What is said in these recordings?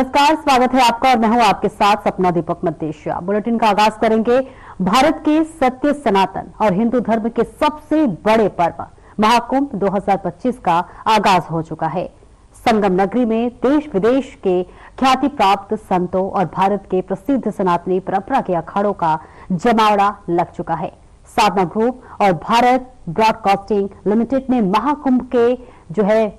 नमस्कार, स्वागत है आपका और मैं हूं आपके साथ सपना दीपक मद्देशिया। बुलेटिन का आगाज करेंगे भारत के सत्य, सनातन और हिंदू धर्म के सबसे बड़े पर्व महाकुंभ 2025 का आगाज हो चुका है। संगम नगरी में देश विदेश के ख्याति प्राप्त संतों और भारत के प्रसिद्ध सनातनी परंपरा के अखाड़ों का जमावड़ा लग चुका है। साधना ग्रुप और भारत ब्रॉडकास्टिंग लिमिटेड ने महाकुंभ के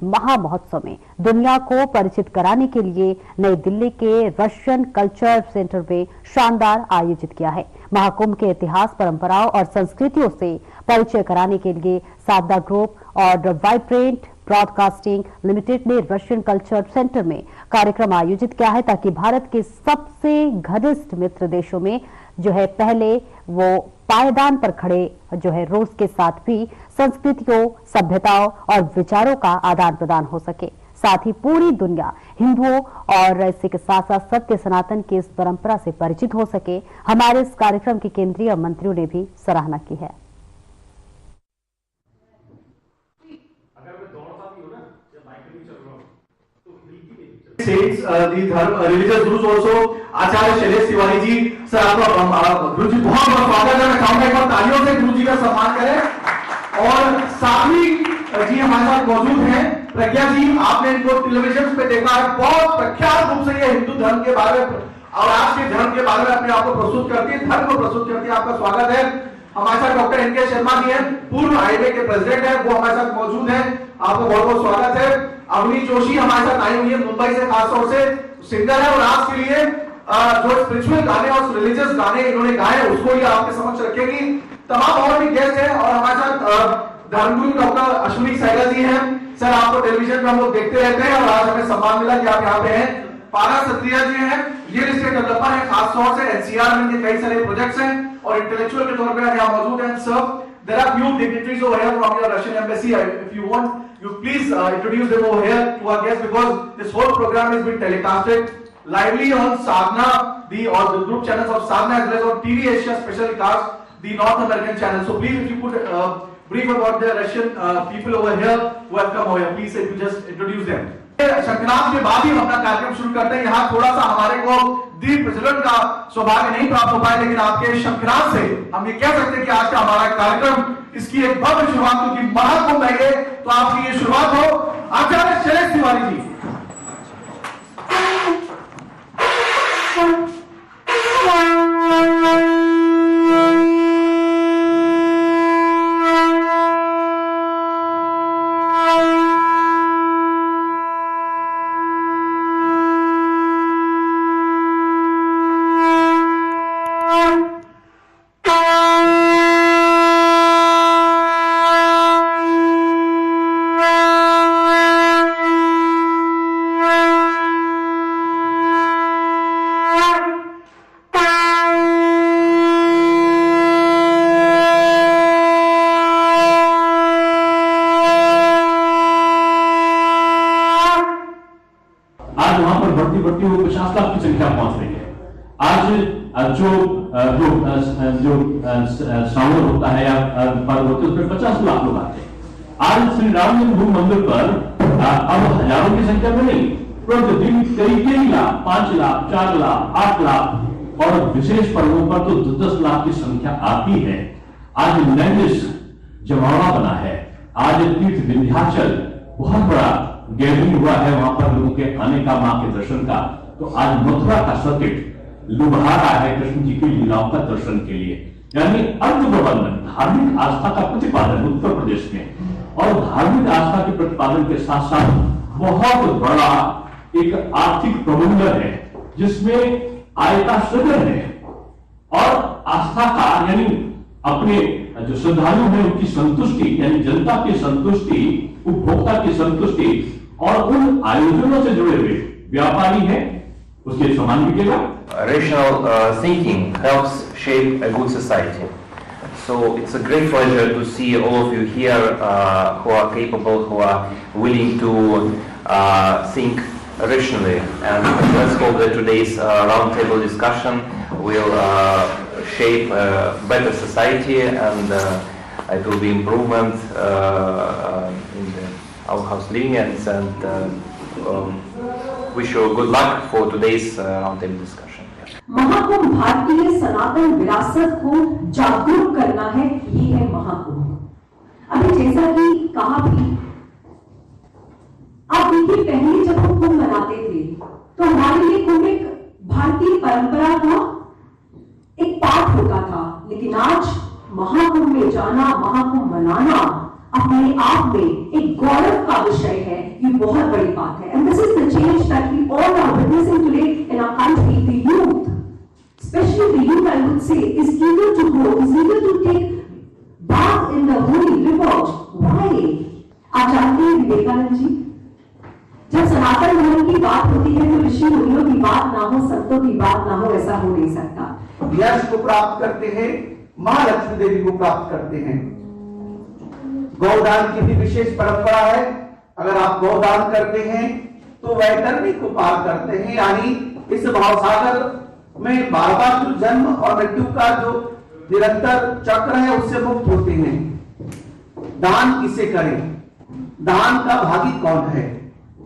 महा महोत्सव में दुनिया को परिचित कराने के लिए नई दिल्ली के रशियन कल्चर सेंटर में शानदार आयोजित किया है। महाकुंभ के इतिहास, परंपराओं और संस्कृतियों से परिचय कराने के लिए साधना ग्रुप और वाइब्रेंट ब्रॉडकास्टिंग लिमिटेड ने रशियन कल्चर सेंटर में कार्यक्रम आयोजित किया है, ताकि भारत के सबसे घनिष्ठ मित्र देशों में पहले वो पायदान पर खड़े रूस के साथ भी संस्कृतियों, सभ्यताओं और विचारों का आदान प्रदान हो सके। साथ ही पूरी दुनिया हिंदुओं और इसी के साथ साथ सत्य सनातन की इस परंपरा से परिचित हो सके। हमारे इस कार्यक्रम की केंद्रीय मंत्रियों ने भी सराहना की है। States the religious gurus also Acharya Shailesh Tiwari ji, sir आपका गुरु जी बहुत बहुत स्वागत है। मैं चाहूंगा एक बार तालियों से गुरु जी का सम्मान करें। और सात्विक जी हमारे साथ मौजूद हैं। प्रज्ञा जी, आपने इनको टेलीविजन पे देखा है, बहुत प्रख्यात रूप से ये हिंदू धर्म के बारे में और आज के धर्म के बारे में अपने आप को प्रस्तुत करती है, धर्म को प्रस्तुत करती है। आपका स्वागत है। हमारे साथ डॉक्टर एनके शर्मा जी हैं, पूर्व हाईवे के प्रेसिडेंट हैं, वो हमारे साथ मौजूद हैं। आपको बहुत बहुत स्वागत है। अवनी जोशी हमारे साथ आई हुई है मुंबई से, खासतौर से सिंगर है और आज के लिए जो स्पिरिचुअल गाने और रिलीजियस गाने इन्होंने गाए उसको ये आपके समक्ष रखेगी। तमाम और भी गेस्ट हैं और हमारे साथ धर्मगुरु डॉक्टर अश्विनी सहगल जी हैं। सर आपको टेलीविजन पे हम लोग देखते रहते हैं और आज हमें सम्मान मिला कि आप यहाँ पे हैं। पारा सत्रिया जी हैं, रियल एस्टेट डेवलपर हैं, खासतौर से एनसीआर में इनके कई सारे प्रोजेक्ट्स हैं और इंटेलेक्चुअल के तौर पे यहाँ मौजूद हैं। Sir, there are few dignitaries over here from your Russian embassy. If you want, you please introduce them over here to our guests, because this whole program has been telecasted lively on Sadhana, the group channels of Sadhana, as well as on TV Asia special cast, the North American channel. So please, if you could brief about the Russian people over here who have come over here, please if you just introduce them. शंकरांत के बाद ही हम अपना कार्यक्रम शुरू करते हैं। यहाँ थोड़ा सा हमारे को दीप प्रज्वलन का सौभाग्य नहीं प्राप्त हो पाया, लेकिन आपके शंकरांत से हम ये कह सकते हैं कि आज का हमारा कार्यक्रम इसकी एक भव्य शुरुआत, क्योंकि महाकुंभ है तो आपकी ये शुरुआत हो। आचार्य शैलेश तिवारी जी। श्रावण होता है या पर्व होते उसमें 50 लाख लोग आते हैं। आज श्री राम जन्मभूमि मंदिर पर अब हजारों की संख्या में नहीं, प्रतिदिन कई लाख, 5 लाख, 4 लाख, 8 लाख और विशेष पर्वों पर तो 10 लाख की संख्या आती है। आज नैमिष जमावड़ा बना है। आज तीर्थ विंध्याचल बहुत बड़ा गैदरिंग हुआ है वहां पर लोगों के आने का, मां के दर्शन का। तो आज मथुरा का सर्किट लुभा रहा है कृष्ण जी की लीलाओं का दर्शन के लिए। यानी अर्थ प्रबंधन, धार्मिक आस्था का प्रतिपादन उत्तर प्रदेश में और धार्मिक आस्था के प्रतिपादन के साथ साथ बहुत बड़ा एक आर्थिक प्रबंधन है, जिसमें आय का सृजन है और आस्था का यानी अपने जो श्रद्धालु हैं उनकी संतुष्टि, यानी जनता की संतुष्टि, उपभोक्ता की संतुष्टि और उन आयोजनों से जुड़े हुए व्यापारी हैं उसके सम्मान मिलेगा। Rational thinking helps shape a good society. So it's a great pleasure to see all of you here who are capable, who are willing to think rationally. And let's hope that today's roundtable discussion will shape a better society and it will be improvement in our house living and wish you good luck for today's roundtable discussion. Mahakumbh भारतीय सनातन विरासत को जागरूक करना है, ये है महाकुंभ। अभी जैसा कि कहा भी, आप देखिए पहले जब हम कुंभ मनाते थे तो हमारे लिए कुंभ एक भारतीय परंपरा का एक पाठ होता था, लेकिन आज महाकुंभ में जाना, महाकुंभ मनाना अपने आप में एक गौरव का विषय है। ये बहुत बड़ी बात है। And this is the change that we all are witnessing today in our country. The youth, especially the youth, I would say, is eager to grow, is eager to take bath in the holy river. Why? आप जानते हैं विवेकानंद जी, जब सनातन धर्म की बात होती है तो ऋषि मुनियों की बात ना हो, संतों की बात ना हो, ऐसा हो नहीं सकता। यश को प्राप्त करते हैं, महालक्ष्मी देवी को प्राप्त करते हैं। गौदान की भी विशेष परंपरा है। अगर आप गौदान करते हैं तो वैतरणी को पार करते हैं, यानी इस भावसागर में बार बार जो जन्म और मृत्यु का जो निरंतर चक्र है उससे मुक्त होते हैं। दान किसे करें? दान का भागी कौन है?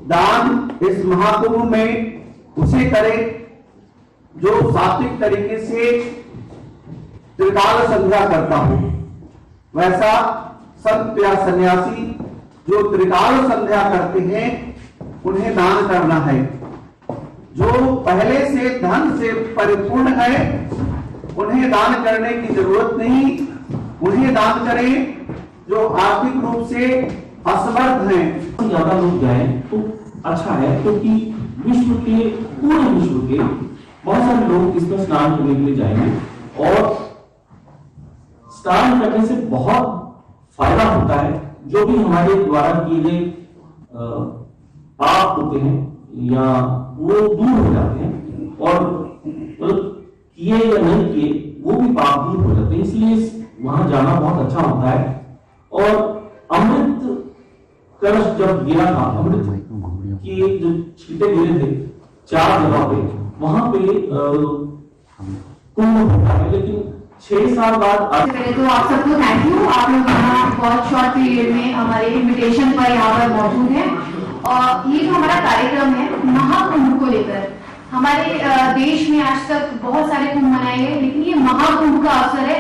दान इस महाकुंभ में उसे करें जो सात्विक तरीके से त्रिकाल संध्या करता हो। वैसा संत या सन्यासी जो त्रिकाल संध्या करते हैं उन्हें दान करना है। जो पहले से धन से परिपूर्ण है उन्हें दान करने की जरूरत नहीं। उन्हें दान करें जो आर्थिक रूप से असमर्थ हैं। ज्यादा लोग जाए तो अच्छा है, क्योंकि विश्व के, पूरे विश्व के बहुत सारे लोग इसमें स्नान करने के लिए जाएंगे और स्नान करने से बहुत फायदा होता है। जो भी हमारे द्वारा किए गए पाप होते हैं या वो दूर हो जाते हैं, और किए या नहीं किए वो भी पाप दूर हो जाते हैं। इसलिए वहां जाना बहुत अच्छा होता है। और अमृत कलश जब गिरा था, अमृत की जो छींटे गिरे थे 4 जगह पे, वहां पे कुंभ होता है, लेकिन 6 साल बाद। पहले तो आप सबको थैंक यू, आप लोग यहाँ बहुत शॉर्ट पीरियड में हमारे इनविटेशन पर यहाँ पर मौजूद हैं। और ये जो हमारा कार्यक्रम है महाकुंभ को लेकर, हमारे देश में आज तक बहुत सारे कुंभ मनाए गए, लेकिन ये महाकुंभ का अवसर है,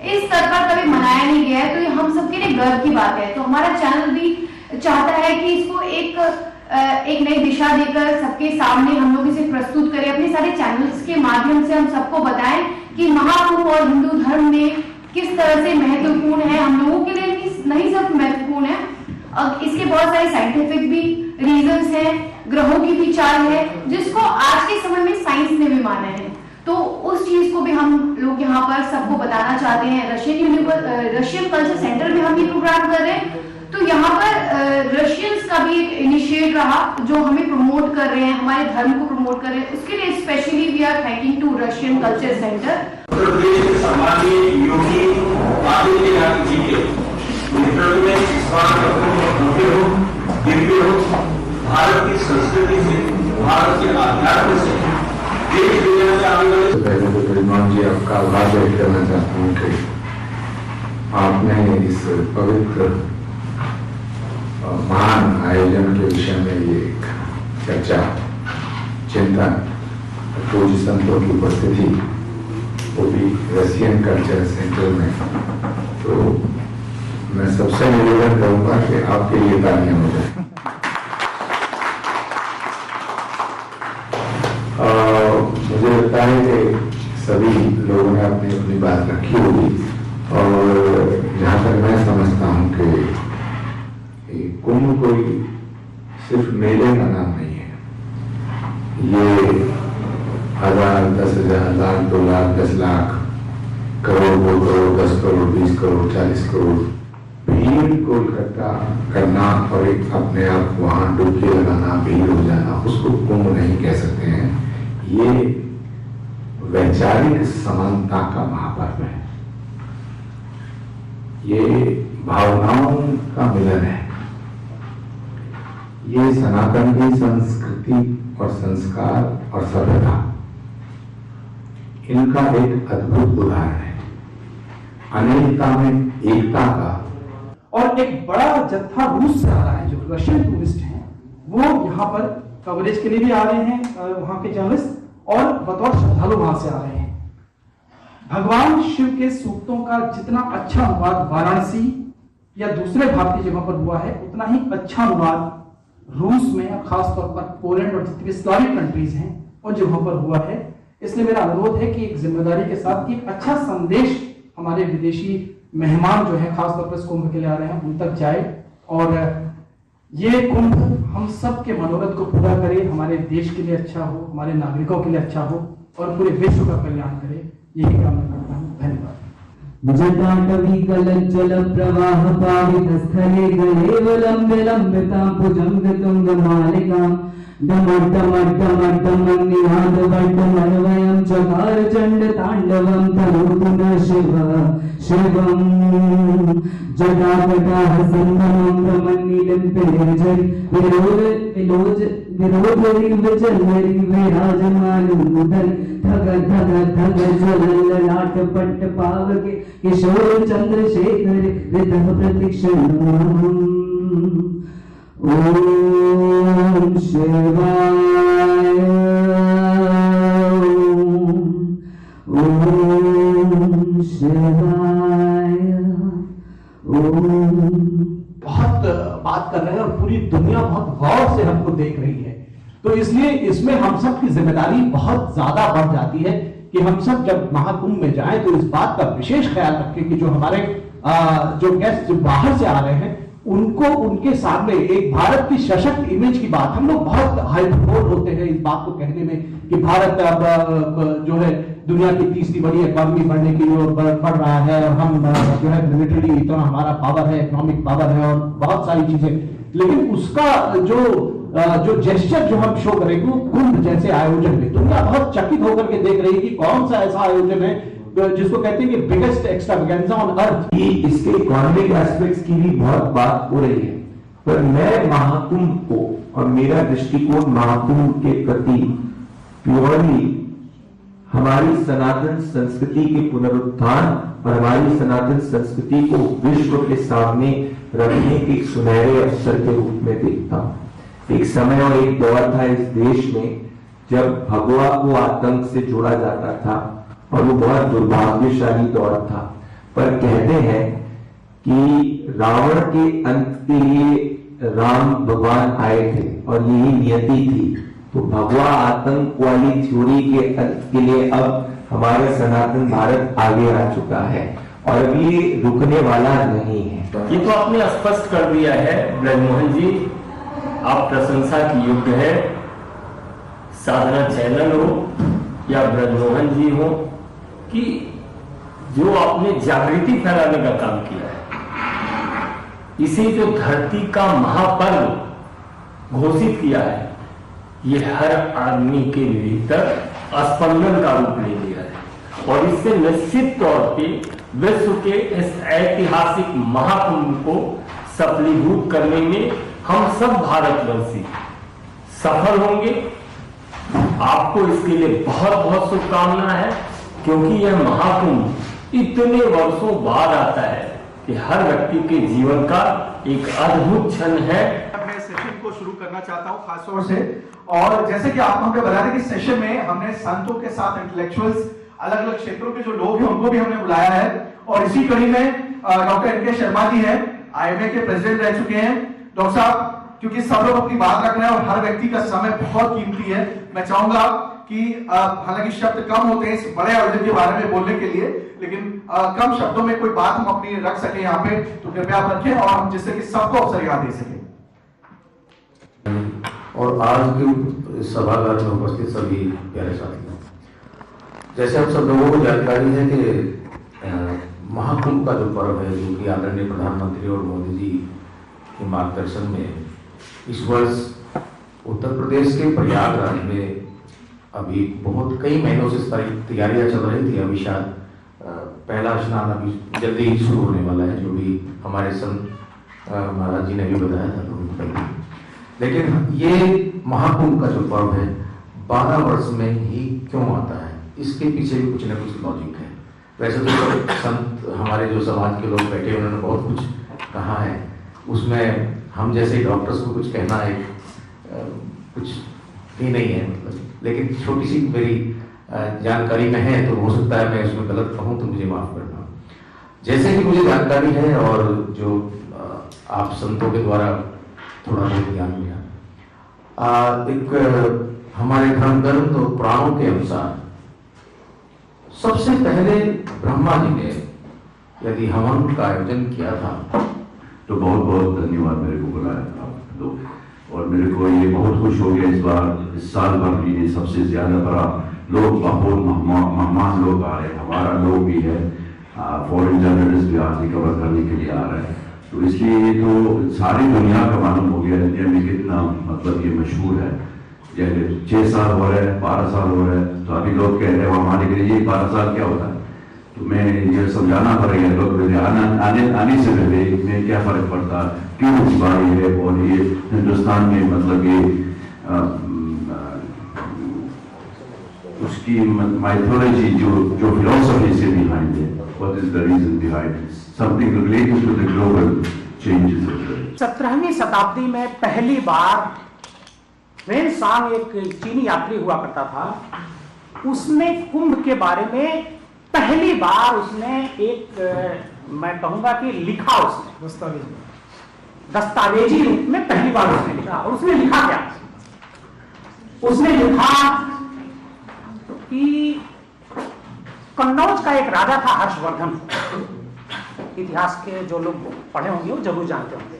इस स्तर पर कभी मनाया नहीं गया है, तो ये हम सबके लिए गर्व की बात है। तो हमारा चैनल भी चाहता है कि इसको एक नई दिशा देकर सबके सामने हम लोग इसे प्रस्तुत करें। अपने सारे चैनल्स के माध्यम से हम सबको बताएं कि महाकुंभ और हिंदू धर्म में किस तरह से महत्वपूर्ण है, हम लोगों के लिए नहीं सिर्फ महत्वपूर्ण है, इसके बहुत सारे साइंटिफिक भी रीजंस हैं, ग्रहों की भी चाल है, जिसको आज के समय में साइंस ने भी माना है। तो उस चीज को भी हम लोग यहाँ पर सबको बताना चाहते हैं। रशियन कल्चर सेंटर में हम ये प्रोग्राम कर रहे हैं, तो यहाँ पर रशियंस का भी एक इनिशिएट रहा जो हमें प्रमोट कर रहे हैं, हमारे धर्म को प्रमोट कर रहे हैं। उसके लिए specially we are thanking to Russian culture centre. Uttar Pradesh के सम्माननीय योगी आदित्यनाथ जी के नेतृत्व में इस बार भव्य हो, दिव्य हो, भारत की संस्कृति से, भारत के आध्यात्म से देश दुनिया से आने वाले। पहले तो परिमान जी आपका आभार व्यक्त करना चाहता हूँ कि आपने इस पवित्र महान आयोजन के विषय में ये चर्चा, चिंतन, पूज्य संतों की उपस्थिति, वो भी रशियन कल्चर सेंटर में, तो मैं सबसे निवेदन करूंगा कि आपके लिए तालियां हो जाए। मुझे लगता है कि सभी लोगों ने अपनी अपनी बात रखी होगी, और जहाँ तक मैं समझता हूँ कि कुंभ कोई सिर्फ मेले का नाम नहीं है। ये 1000, 10,000, लाख, 2 लाख, 10 लाख, करोड़, 2 करोड़, 10 करोड़, 20 करोड़, 40 करोड़ भीड़ को इकट्ठा करना और एक अपने आप वहां डुबकी लगाना, भीड़ हो जाना, उसको कुंभ नहीं कह सकते हैं। ये वैचारिक समानता का महापर्व है। ये भावनाओं का मिलन है। ये सनातन की संस्कृति और संस्कार और सभ्यता, इनका एक अद्भुत उदाहरण है। अनेकता में एकता का। और एक बड़ा जत्था रूस से आ रहा है, जो रशियन टूरिस्ट हैं, वो यहाँ पर कवरेज के लिए भी आ रहे हैं वहाँ के जर्नलिस्ट, और बतौर श्रद्धालु वहाँ से आ रहे हैं। भगवान शिव के सूक्तों का जितना अच्छा अनुवाद वाराणसी या दूसरे भारतीय जगहों पर हुआ है, उतना ही अच्छा अनुवाद रूस में और खासतौर पर पोलैंड और जितनी स्लाविक कंट्रीज हैं उन जगहों पर हुआ है। इसलिए मेरा अनुरोध है कि एक जिम्मेदारी के साथ एक अच्छा संदेश हमारे विदेशी मेहमान जो है खासतौर पर इस कुंभ के लिए आ रहे हैं उन तक जाए, और ये कुंभ हम सब के मनोरथ को पूरा करे, हमारे देश के लिए अच्छा हो, हमारे नागरिकों के लिए अच्छा हो और पूरे विश्व का कल्याण करे, यही कामना करता हूँ। धन्यवाद। जटाटवी गलज्जल प्रवाह पावित स्थले गले विलंबे लंबितां भुजंग तुंग मालिकां डमर डमर डमर डमर निनाद वर्धमर्वयं चकार चंड तांडवं तनोतु न शिव शिवं जटाकटाह संभवं ब्रह्मनीलिम्पिरेजरि विरोधरि विजलरि विराजमानमुदरि धग धग धग ज्वलल्ललाट पट्ट पावके किशोर चंद्रशेखर हृदय प्रतीक्षणम्। ओम शिवाय ओम शिवाय ओम। बहुत बात कर रहे हैं और पूरी दुनिया बहुत गौर से हमको देख रही है, तो इसलिए इसमें हम सब की जिम्मेदारी बहुत ज्यादा बढ़ जाती है कि हम सब जब महाकुंभ में जाएं तो इस बात का विशेष ख्याल रखें कि जो हमारे जो गेस्ट जो बाहर से आ रहे हैं उनको उनके सामने एक भारत की सशक्त इमेज की बात, हम लोग बहुत हाइपरबोल होते हैं इस बात को कहने में कि भारत अब जो है दुनिया की तीसरी बड़ी इकोनॉमी बढ़ने की ओर बढ़ रहा है और हम जो है मिलिट्री इतना हमारा पावर है, इकोनॉमिक पावर है और बहुत सारी चीजें, लेकिन उसका जो जेस्चर जो हम शो करेंगे वो कुंभ जैसे आयोजन में दुनिया बहुत चकित होकर के देख रही है कि कौन सा ऐसा आयोजन है जिसको कहते हैं कि बिगेस्ट एक्स्ट्रावेगेंजा ऑन अर्थ। इसके इकोनॉमिक एस्पेक्ट्स की भी बहुत बात हो रही है, पर मैं महाकुंभ को और मेरा दृष्टिकोण महाकुंभ के प्रति प्योरली हमारी सनातन संस्कृति के पुनरुत्थान और हमारी सनातन संस्कृति को विश्व के सामने रखने के सुनहरे अवसर के रूप में देखता हूं। एक समय और एक दौर था इस देश में जब भगवा को आतंक से जोड़ा जाता था और वो बहुत दुर्भाग्यशाली दौर था, पर कहते हैं कि रावण के अंत के लिए राम भगवान आए थे और यही नियति थी, तो भगवा आतंक वाली थ्योरी के अंत के लिए अब हमारा सनातन भारत आगे आ चुका है और अब ये रुकने वाला नहीं है। ये तो आपने स्पष्ट कर दिया है ब्रजमोहन जी, आप प्रशंसा की योग्य है। साधना चैनल हो या ब्रजमोहन जी हो कि जो आपने जागृति फैलाने का काम किया है, इसे जो धरती का महापर्व घोषित किया है, ये हर आदमी के भीतर स्पंदन का रूप ले लिया है और इससे निश्चित तौर पे विश्व के इस ऐतिहासिक महाकुंभ को सफलीभूत करने में हम सब भारतवर्षी सफल होंगे। आपको इसके लिए बहुत बहुत शुभकामना है, क्योंकि यह महाकुंभ इतने वर्षों बाद आता है कि हर व्यक्ति के जीवन का एक अद्भुत क्षण है। मैं सेशन को शुरू करना चाहता हूं खास तौर से, और जैसे कि आप हमको बता रहे कि सेशन में हमने संतों के साथ इंटेलेक्चुअल्स अलग अलग क्षेत्रों के जो लोग हैं उनको भी हमने बुलाया है, और इसी कड़ी में डॉक्टर एन के शर्मा जी हैं, आईएमए के प्रेसिडेंट रह चुके हैं। डॉक्टर साहब, क्योंकि सब लोग अपनी बात रख रहे हैं और हर व्यक्ति का समय बहुत कीमती है, मैं चाहूंगा कि हालांकि शब्द कम होते हैं इस बड़े आयोजन के बारे में बोलने के लिए, लेकिन कम शब्दों में कोई बात हम अपनी रख सके यहाँ पे, तो कृपया आप रखें और हम जिससे कि सबको अवसर याद दे सके। और आज की सभागार में उपस्थित सभी प्यारे साथियों, जैसे हम सब लोगों को जानकारी है कि महाकुंभ का जो पर्व है, जो कि आदरणीय प्रधानमंत्री और मोदी जी के मार्गदर्शन में इस वर्ष उत्तर प्रदेश के प्रयागराज में अभी बहुत कई महीनों से तैयारियां चल रही थी। अभी शायद पहला स्नान अभी जल्दी ही शुरू होने वाला है, जो भी हमारे संत महाराज जी ने भी बताया था तो पहले। लेकिन ये महाकुंभ का जो पर्व है 12 वर्ष में ही क्यों आता है, इसके पीछे भी कुछ न कुछ लॉजिक है। वैसे तो सब संत हमारे जो समाज के लोग बैठे उन्होंने बहुत कुछ कहा है, उसमें हम जैसे डॉक्टर्स को कुछ कहना है कुछ भी नहीं है, लेकिन छोटी सी मेरी जानकारी में है, तो हो सकता है मैं इसमें गलत कहूँ तो मुझे माफ करना। जैसे कि मुझे जानकारी है और जो आप संतों के द्वारा थोड़ा बहुत ज्ञान मिला, एक हमारे धर्म तो पुराणों के अनुसार सबसे पहले ब्रह्मा जी ने यदि हवन का आयोजन किया था। तो बहुत बहुत धन्यवाद मेरे को बुलाया था आप लोग, और मेरे को ये बहुत खुश हो गया इस बार, इस साल भर भी ये सबसे ज्यादा बड़ा लोग, बहुत मेहमान लोग आ रहे हैं, हमारा लोग भी है, फॉरेन जर्नलिस्ट भी आज कवर करने के लिए आ रहे हैं। तो इसलिए तो सारी दुनिया का मालूम हो गया इंडिया में कितना मतलब ये मशहूर है। जैसे 6 साल हो रहे हैं, 12 साल हो रहे हैं, तो अभी लोग कह रहे हैं हमारे के लिए ये 12 साल क्या होता है। तो मैं ये समझाना पड़ेगा लोग, आने से पहले में क्या फर्क पड़ता, क्यों इस बार ये और ये हिंदुस्तान में मतलब ये उसकी माइथोलॉजी जो फिलोसफी से बिहाइंड है, what is the reason behind something related to the global changes. 17वीं शताब्दी में पहली बार वेन सांग एक चीनी यात्री हुआ करता था, उसने कुंभ के बारे में पहली बार उसने एक मैं कहूंगा कि लिखा, उसने दस्तावेजी रूप में पहली बार उसने लिखा। और उसने लिखा क्या? उसने लिखा कि कन्नौज का एक राजा था हर्षवर्धन। इतिहास के जो लोग पढ़े होंगे वो जरूर जानते होंगे।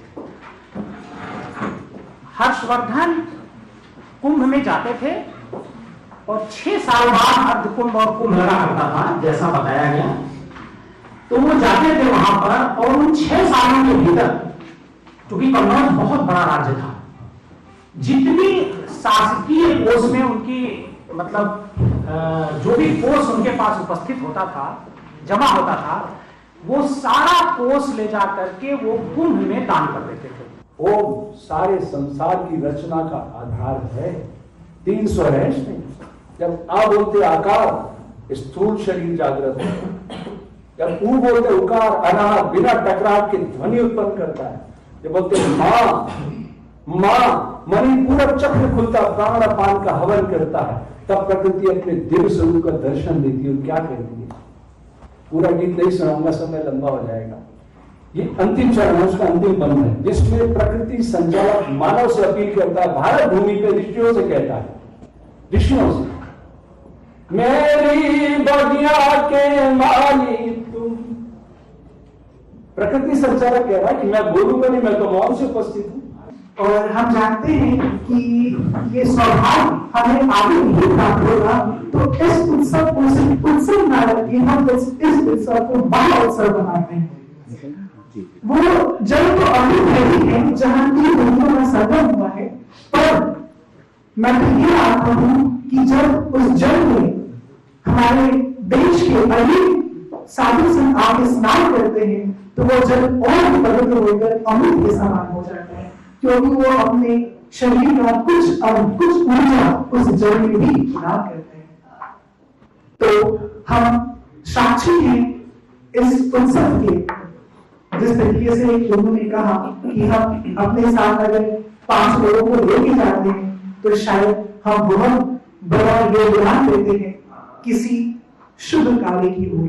हर्षवर्धन कुंभ में जाते थे और 6 साल बाद अर्ध कुंभ और कुंभ लगा करता था, जैसा बताया गया। तो वो जाते थे वहां पर, और उन 6 सालों के भीतर, क्योंकि कन्नौज बहुत बड़ा राज्य था, जितनी शासकीय कोष में उनकी मतलब जो भी कोष उनके पास उपस्थित होता था, जमा होता था, वो सारा कोष ले जा करके वो कुंभ में दान कर देते थे। ओम सारे संसार की रचना का आधार है, 3 स्वर है इसमें। जब आ बोलते आकार, स्थूल शरीर जागृत है। जब ऊ बोलते उकार, अनार बिना टकराव के ध्वनि उत्पन्न करता है। जब बोलते मां, मणिपूरक चक्र खुलता, प्राण अपान का हवन करता है, तब प्रकृति अपने दिव्य स्वरूप का दर्शन देती है। और क्या कहती है? पूरा गीत नहीं सुनाऊंगा, समय लंबा हो जाएगा। ये अंतिम चरण है, उसका अंतिम बंध है, जिसमें प्रकृति संचालक मानव से अपील करता है, भारत भूमि पे ऋषियों से कहता है, ऋषियों से, मेरी बगिया के मालिक तुम। प्रकृति संचालक कह रहा है कि मैं बोलूंगा नहीं, मैं तो मौन से उपस्थित हूं। और हम जानते हैं कि ये सौभाग्य हमें आगे नहीं प्राप्त होगा, तो इस उत्सव को उत्सव न रखिए, हम इस उत्सव को महाउत्सव बनाते हैं। वो जल तो अमृत है जहां की दोनों का संगम हुआ है, पर मैं तो ये आता हूं कि जब उस जल में हमारे देश के अनेक साधु संत आके स्नान करते हैं, तो वो जल और भी पवित्र होकर अमृत के समान हो जाता है, क्योंकि वो अपने शरीर का कुछ ऊर्जा उस जल में भी प्रदान करते हैं। तो हम साक्षी हैं इस उत्सव के, जिस तरीके से उन्होंने कहा कि हम अपने साथ अगर 5 लोगों को लेके जाते हैं, तो शायद हम बहुत बड़ा योगदान देते हैं किसी शुभ कार्य की ओर।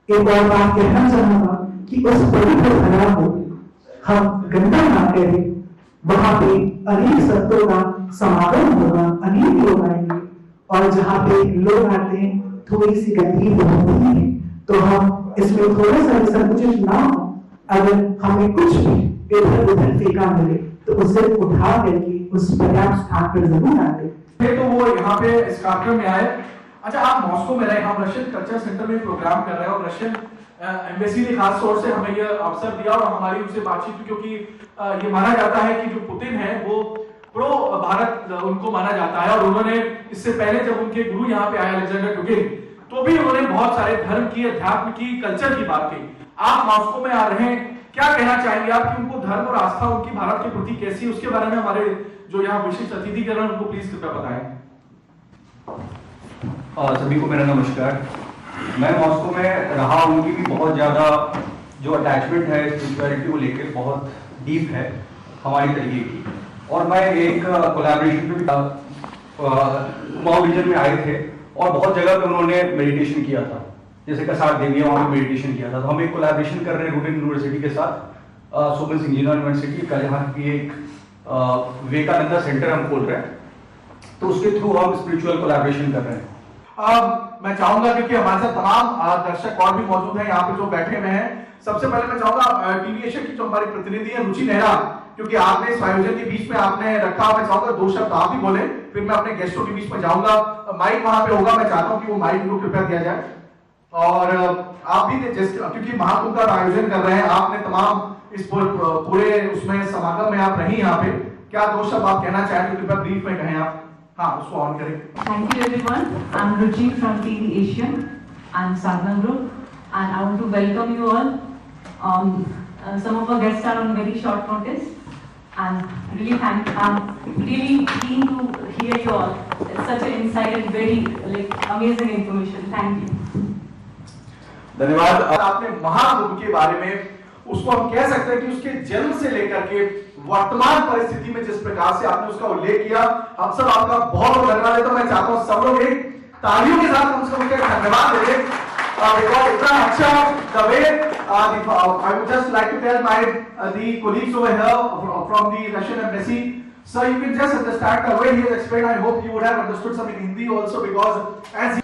एक और बात कहना चाहूंगा कि उस पवित्र धरा को हम गंदा ना करें, वहां पे अनेक संतों का समागम होगा, अनेक लोग आएंगे, और जहां पे लोग आते हैं थोड़ी सी गंदगी होती है, तो हम इसमें थोड़ा सा संकुचित ना हो। अगर हमें कुछ भी इधर उधर फेंका मिले तो उसे उठा करके उस पर्याप्त स्थान पर जरूर डालें। तो वो यहाँ पे इस कार्यक्रम में आए। अच्छा, आप मॉस्को में रहे, हम रशियन कल्चर सेंटर में प्रोग्राम कर रहे हैं, और रशियन एम्बेसी ने खास तौर से हमें यह अवसर दिया और हमारी उनसे बातचीत हुई, क्योंकि ये माना जाता है कि जो पुतिन है वो प्रो भारत उनको माना जाता है। और उन्होंने इससे पहले जब उनके गुरु यहाँ पे आए अलेक्जेंडर डुगिन, तो भी उन्होंने बहुत सारे धर्म की, अध्यात्म की, कल्चर की बात की। आप मॉस्को में आ रहे हैं, क्या कहना चाहेंगे आप कि उनको धर्म और आस्था उनकी भारत के प्रति कैसी, उसके बारे में हमारे जो यहाँ विशिष्ट अतिथि कर रहे हैं उनको प्लीज कृपया बताएं। सभी को मेरा नमस्कार। मैं मॉस्को में रहा हूँ, उनकी भी बहुत ज़्यादा जो अटैचमेंट है स्पिरिचुअलिटी को लेकर बहुत डीप है हमारी तरीके की। और मैं एक कोलैबोरेशन में भी था कुमाऊं रीजन में आए थे और बहुत जगह पे उन्होंने मेडिटेशन किया था, जैसे कसार देवी वहां पे मेडिटेशन किया था। तो हम एक कोलैबोरेशन कर रहे हैं रूरल यूनिवर्सिटी के साथ, सोमन सिंह इंजीनियर यूनिवर्सिटी का, यहाँ की एक विवेकानंदा सेंटर हम खोल रहे हैं, तो उसके थ्रू हम स्पिरिचुअल कोलैबोरेशन कर रहे हैं। मैं चाहूंगा, क्योंकि हमारे साथ तमाम दर्शक और भी मौजूद हैं यहाँ पे जो बैठे हुए हैं, सबसे पहले मैं चाहूंगा टीवी एशिया की जो हमारी प्रतिनिधि है रुचि नेहरा, क्योंकि आपने इस आयोजन के बीच में आपने रखा, मैं चाहूंगा 2 शब्द आप ही बोले, फिर मैं अपने गेस्टों के बीच में जाऊंगा। माइक वहां पे होगा, मैं चाहता हूं कि वो माइक को कृपया दिया जाए। और आप भी क्योंकि महाकुंभ का आयोजन कर रहे हैं, आपने तमाम इस पूरे उसमें समागम में आप रही यहाँ पे, क्या 2 शब्द आप कहना चाहें तो कृपया ब्रीफ में कहें आप। हाँ, उसको ऑन करें। Thank you everyone. I'm Ruchi from TV Asia. I'm Sadhana Group, and I want to welcome you all. Some of our guests are on very short notice, and I'm really keen to hear you all. It's such an insight and very amazing information. Thank you. धन्यवाद। आपने महाकुंभ के बारे में, उसको हम कह सकते हैं कि उसके जन्म से लेकर के वर्तमान परिस्थिति में जिस प्रकार से आपने उसका उल्लेख किया, हम सब आपका बहुत बहुत धन्यवाद देता हूं। मैं चाहता हूं सब लोग एक तालियों के साथ हम सबको धन्यवाद दें, इतना अच्छा the way I would just like to tell my the colleagues over here from the Russian embassy, so you can just understand the way he has explained. I hope you would have understood some in Hindi also, because as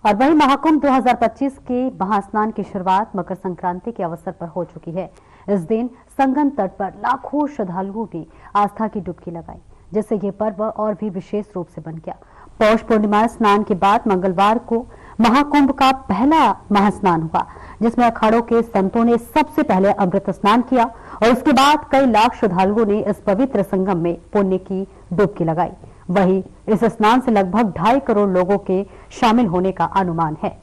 और वही महाकुंभ 2025 के महास्नान की शुरुआत मकर संक्रांति के अवसर पर हो चुकी है। इस दिन संगम तट पर लाखों श्रद्धालुओं ने आस्था की डुबकी लगाई, जिससे ये पर्व और भी विशेष रूप से बन गया। पौष पूर्णिमा स्नान के बाद मंगलवार को महाकुंभ का पहला महास्नान हुआ, जिसमें अखाड़ों के संतों ने सबसे पहले अमृत स्नान किया और उसके बाद कई लाख श्रद्धालुओं ने इस पवित्र संगम में पुण्य की डुबकी लगाई। वहीं इस स्नान से लगभग 2.5 करोड़ लोगों के शामिल होने का अनुमान है।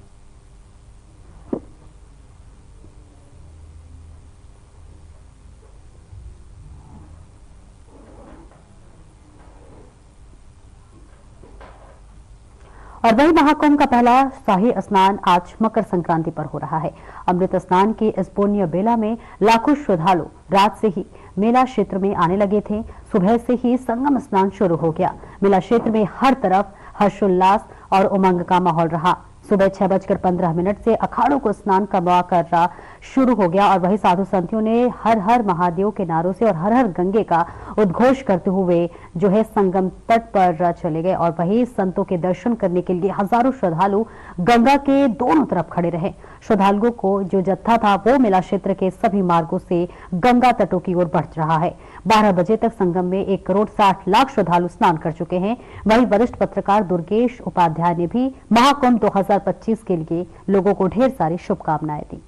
और वही महाकुंभ का पहला शाही स्नान आज मकर संक्रांति पर हो रहा है। अमृत स्नान की इस पुण्य बेला में लाखों श्रद्धालु रात से ही मेला क्षेत्र में आने लगे थे। सुबह से ही संगम स्नान शुरू हो गया। मेला क्षेत्र में हर तरफ हर्षोल्लास और उमंग का माहौल रहा। सुबह 6:15 से अखाड़ों को स्नान का मौका शुरू हो गया और वही साधु संतों ने हर हर महादेव के नारों से और हर हर गंगे का उद्घोष करते हुए जो है संगम तट पर चले गए। और वही संतों के दर्शन करने के लिए हजारों श्रद्धालु गंगा के दोनों तरफ खड़े रहे। श्रद्धालुओं को जो जत्था था वो मेला क्षेत्र के सभी मार्गों से गंगा तटों की ओर बढ़ रहा है। 12 बजे तक संगम में 1 करोड़ 60 लाख श्रद्धालु स्नान कर चुके हैं। वहीं वरिष्ठ पत्रकार दुर्गेश उपाध्याय ने भी महाकुंभ 2025 के लिए लोगों को ढेर सारी शुभकामनाएं दी।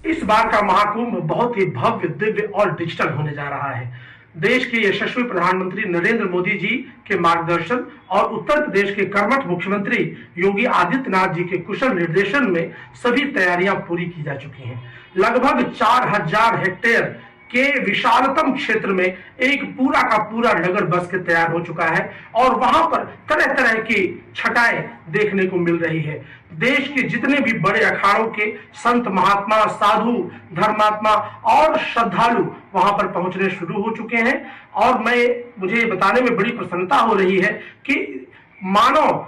इस बार का महाकुंभ बहुत ही भव्य, दिव्य और डिजिटल होने जा रहा है। देश के यशस्वी प्रधानमंत्री नरेंद्र मोदी जी के मार्गदर्शन और उत्तर प्रदेश के कर्मठ मुख्यमंत्री योगी आदित्यनाथ जी के कुशल निर्देशन में सभी तैयारियां पूरी की जा चुकी हैं। लगभग 4000 हेक्टेयर के विशालतम क्षेत्र में एक पूरा का पूरा नगर बस के तैयार हो चुका है और वहां पर तरह तरह की छटाएं देखने को मिल रही है। देश के जितने भी बड़े अखाड़ों के संत महात्मा, साधु, धर्मात्मा और श्रद्धालु वहां पर पहुंचने शुरू हो चुके हैं। और मुझे बताने में बड़ी प्रसन्नता हो रही है कि मानव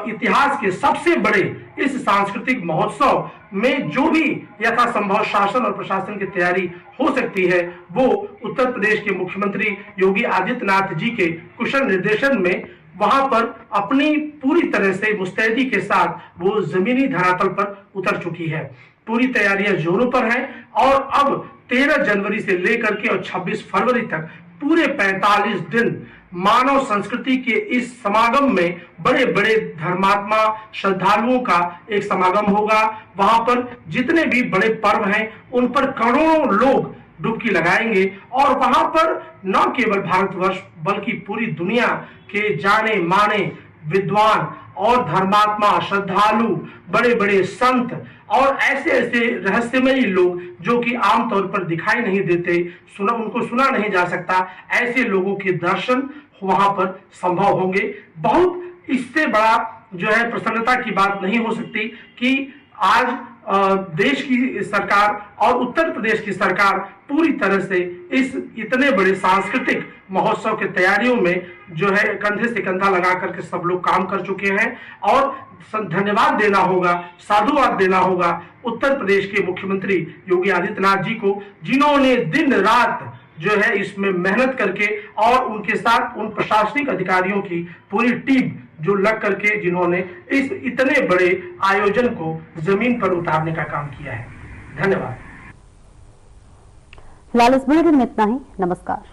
इतिहास के सबसे बड़े इस सांस्कृतिक महोत्सव में जो भी यथासंभव शासन और प्रशासन की तैयारी हो सकती है वो उत्तर प्रदेश के मुख्यमंत्री योगी आदित्यनाथ जी के कुशल निर्देशन में वहां पर अपनी पूरी तरह से मुस्तैदी के साथ वो जमीनी धरातल पर उतर चुकी है। पूरी तैयारियां जोरों पर हैं और अब 13 जनवरी से लेकर के और 26 फरवरी तक पूरे 45 दिन मानव संस्कृति के इस समागम में बड़े बड़े धर्मात्मा श्रद्धालुओं का एक समागम होगा। वहां पर जितने भी बड़े पर्व हैं उन पर करोड़ों लोग डुबकी लगाएंगे और वहां पर न केवल भारतवर्ष बल्कि पूरी दुनिया के जाने माने विद्वान और धर्मात्मा श्रद्धालु बड़े बड़े संत और ऐसे ऐसे रहस्यमयी लोग जो कि आमतौर पर दिखाई नहीं देते, उनको सुना नहीं जा सकता, ऐसे लोगों के दर्शन वहां पर संभव होंगे। बहुत इससे बड़ा जो है प्रसन्नता की बात नहीं हो सकती कि आज देश की सरकार और उत्तर प्रदेश की सरकार पूरी तरह से इस इतने बड़े सांस्कृतिक महोत्सव की तैयारियों में जो है कंधे से कंधा लगा करके सब लोग काम कर चुके हैं और धन्यवाद देना होगा, साधुवाद देना होगा उत्तर प्रदेश के मुख्यमंत्री योगी आदित्यनाथ जी को, जिन्होंने दिन रात जो है इसमें मेहनत करके और उनके साथ उन प्रशासनिक अधिकारियों की पूरी टीम जो लग करके जिन्होंने इस इतने बड़े आयोजन को जमीन पर उतारने का काम किया है। धन्यवाद। फिलहाल इस बुलेटिन में इतना ही। नमस्कार।